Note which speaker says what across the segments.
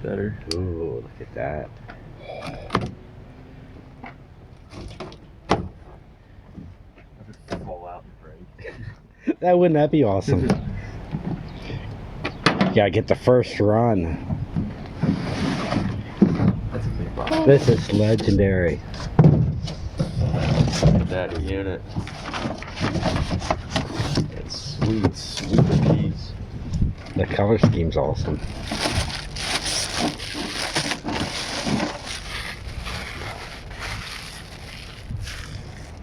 Speaker 1: better.
Speaker 2: Ooh, look at that.
Speaker 1: I'll just fall out and break.
Speaker 2: Wouldn't that be awesome? Gotta get the first run.
Speaker 1: That's a big box.
Speaker 2: This is legendary.
Speaker 1: Look at that unit. That's sweet, sweet piece.
Speaker 2: The color scheme's awesome.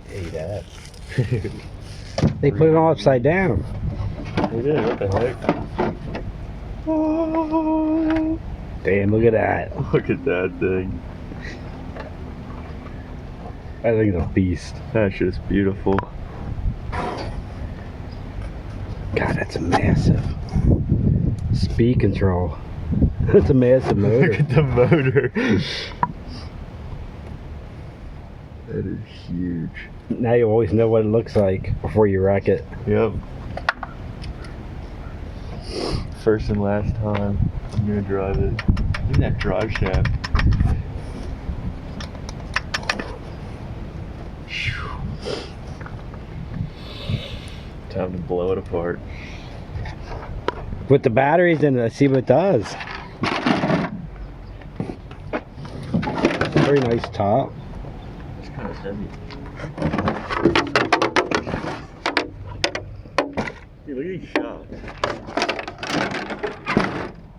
Speaker 2: Hey, Dad. They put it all upside down.
Speaker 1: They did, what the heck?
Speaker 2: Oh, damn, look at that.
Speaker 1: Look at that thing.
Speaker 2: I think it's a beast.
Speaker 1: That's just beautiful.
Speaker 2: God, that's a massive speed control. That's a massive motor.
Speaker 1: Look at the motor. That is huge.
Speaker 2: Now you always know what it looks like before you wreck it.
Speaker 1: Yep. First and last time I'm gonna drive it. Look at that drive shaft. Time to blow it apart.
Speaker 2: With the batteries in it, let's see what it does. Very nice top.
Speaker 1: It's kind of heavy. Dude, look at these shocks.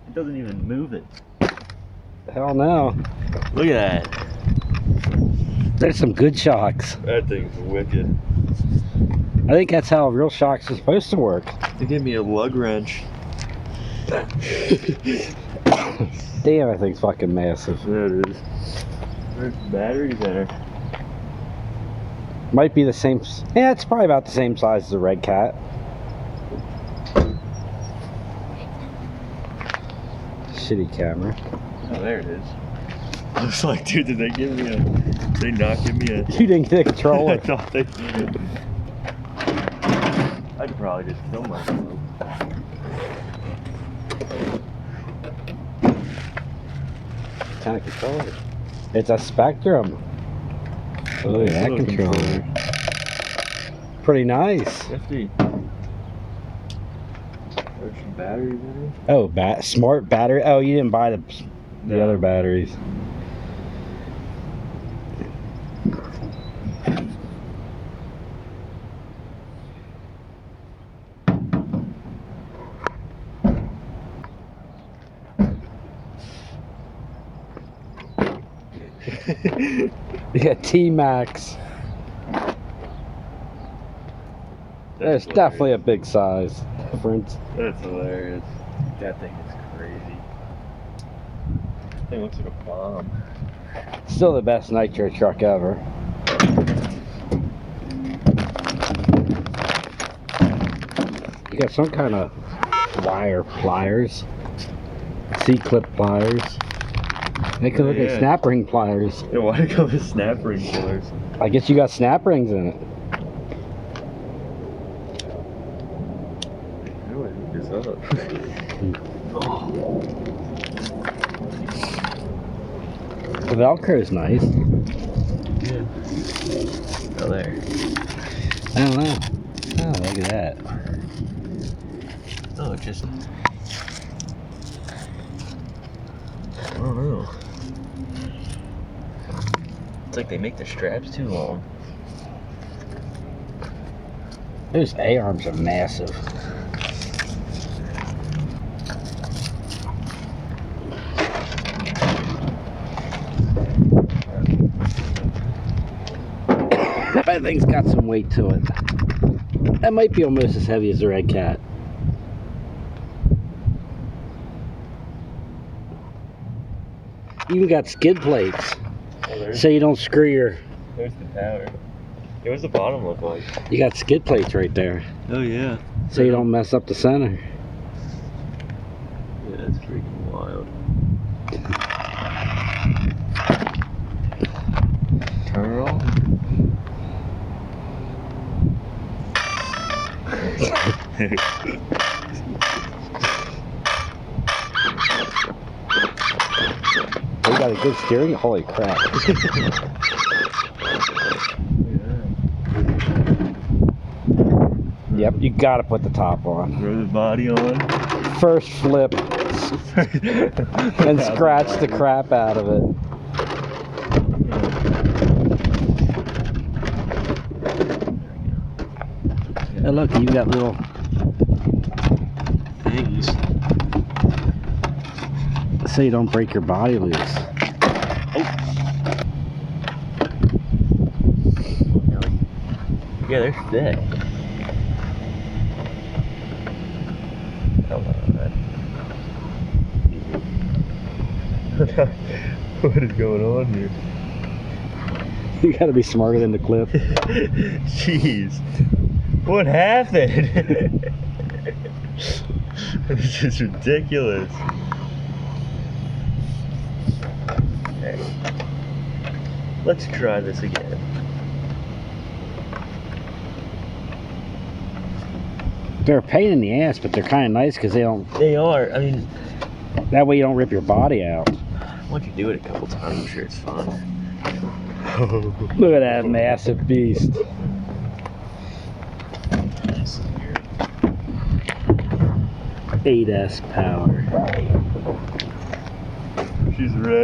Speaker 1: It doesn't even move it.
Speaker 2: Hell no.
Speaker 1: Look at that.
Speaker 2: There's some good shocks.
Speaker 1: That thing's wicked.
Speaker 2: I think that's how real shocks are supposed to work.
Speaker 1: They gave me a lug wrench.
Speaker 2: Damn, that thing's fucking massive.
Speaker 1: Yeah, it is. There's batteries in her.
Speaker 2: Might be the same. Yeah, it's probably about the same size as the Red Cat. Shitty camera.
Speaker 1: Oh, there it is. I was like, dude, did they give me a... They not give me a...
Speaker 2: You didn't get a controller.
Speaker 1: I thought they... I could probably just kill myself.
Speaker 2: What kind of controller? It's a Spectrum. Oh, look at that controller. Pretty nice.
Speaker 1: Nifty. There's some batteries in it.
Speaker 2: Oh, smart battery. Oh, you didn't buy the
Speaker 1: No.
Speaker 2: other batteries. You got T-Max. There's definitely a big size difference.
Speaker 1: That's hilarious. That thing is crazy. That thing looks like a bomb.
Speaker 2: Still the best nitro truck ever. You got some kind of wire pliers. C-clip pliers. They could look like snap ring pliers.
Speaker 1: Yeah, why do you call this snap ring killers?
Speaker 2: I guess you got snap rings in it.
Speaker 1: How do I hook this up?
Speaker 2: The Velcro is nice.
Speaker 1: Yeah. Oh, there.
Speaker 2: I don't know. Oh, look at that.
Speaker 1: Oh, it just... I don't know. It's like they make the straps too long.
Speaker 2: Those A-arms are massive. That thing's got some weight to it. That might be almost as heavy as the Red Cat. Even got skid plates, so you don't screw your...
Speaker 1: There's the tower. Yeah, what's the bottom look like?
Speaker 2: You got skid plates right there,
Speaker 1: Oh, yeah.
Speaker 2: so you don't mess up the center.
Speaker 1: Yeah, that's freaking wild. Turn it off.
Speaker 2: you got a good steering. Holy crap! Yep, you gotta put the top on.
Speaker 1: Throw the body on.
Speaker 2: First flip, and scratch the crap out of it. And look, you got little things so you don't break your body loose.
Speaker 1: Yeah, they're thick. Come on, man. What is going on here?
Speaker 2: You gotta be smarter than the clip.
Speaker 1: Jeez. What happened? This is ridiculous. Okay. Let's try this again.
Speaker 2: They're a pain in the ass, but they're kind of nice because they don't.
Speaker 1: They are. I mean,
Speaker 2: That way you don't rip your body out.
Speaker 1: once you do it a couple times, I'm sure it's fun.
Speaker 2: Look at that massive beast. 8S power.
Speaker 1: She's ready.